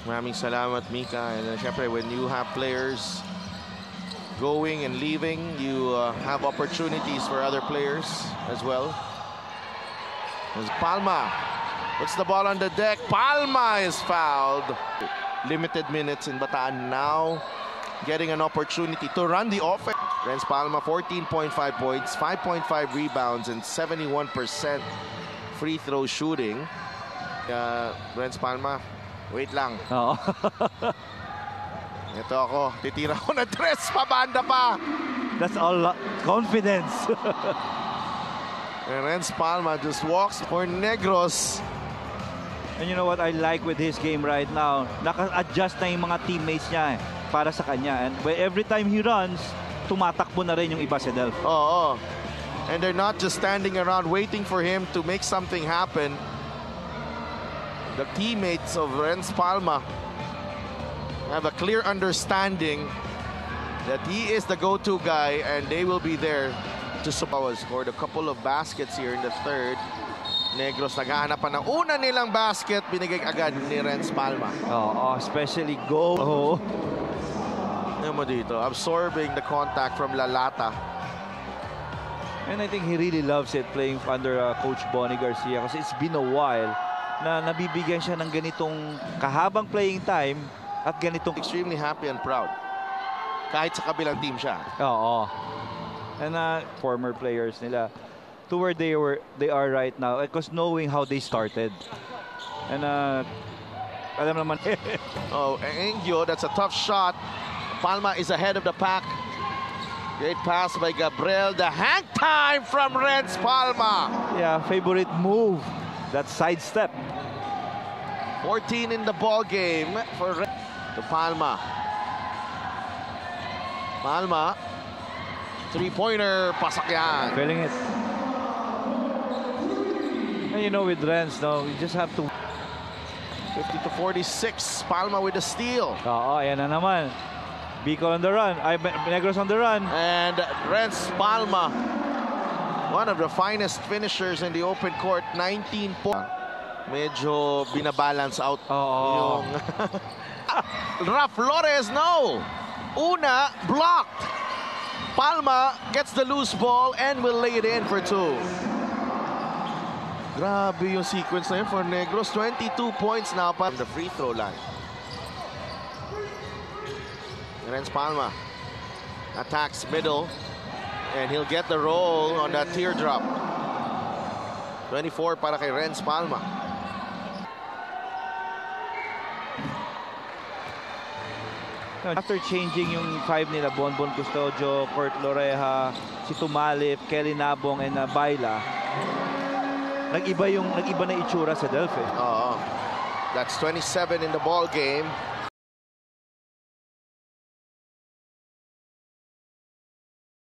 Maraming salamat, Mika. And syempre, when you have players going and leaving, you have opportunities for other players as well. As Palma puts the ball on the deck. Palma is fouled. Limited minutes in Bataan now, getting an opportunity to run the offense. Renz Palma, 14.5 points, 5.5 rebounds, and 71% free throw shooting. Renz Palma, wait lang. Oo. Ito ako, titira ko na tres, pabanda pa. That's all confidence. And Renz Palma just walks for Negros. And you know what I like with his game right now? Naka-adjust na yung mga teammates niya para sa kanya. And every time he runs, tumatakbo na rin yung iba si Delph. Oo. And they're not just standing around waiting for him to make something happen. The teammates of Renz Palma have a clear understanding that he is the go-to guy and they will be there to support. Scored a couple of baskets here in the third. Negros naghahanap pa ng una nilang basket, binigay agad ni Renz Palma. Oo, especially go. Oh. Ano mo dito, absorbing the contact from Lalata. And I think he really loves it playing under Coach Bonnie Garcia kasi it's been a while na nabibigyan siya ng ganitong kahabang playing time at ganitong... Extremely happy and proud. Kahit sa kabilang team siya. Oo. And former players nila to where they are right now because knowing how they started. And alam naman. Oh, Engyo, that's a tough shot. Palma is ahead of the pack. Great pass by Gabriel. The hang time from Renz Palma. Yeah, favorite move. That sidestep. 14 in the ball game for to Palma. Palma, three-pointer, pasak yan. Feeling it. And you know with Renz, no, you just have to... 50-46, Palma with a steal. Oo, ayan na naman. Bicol on the run. Negros on the run. And Renz Palma, one of the finest finishers in the open court, 19 points. Medyo binabalance out yung... Raf Flores, no! Una, blocked. Palma gets the loose ball and will lay it in for two. Grabe yung sequence na yun for Negros. 22 points now pa the free throw line. Renz Palma attacks middle and he'll get the roll on that teardrop. 24 para kay Renz Palma. After changing yung five nila, Bonbon Custodio, Kurt Loreja, si Tumalip, Kelly Nabong, and Baila, nag-iba na itsura sa Delphi. That's 27 in the ball game.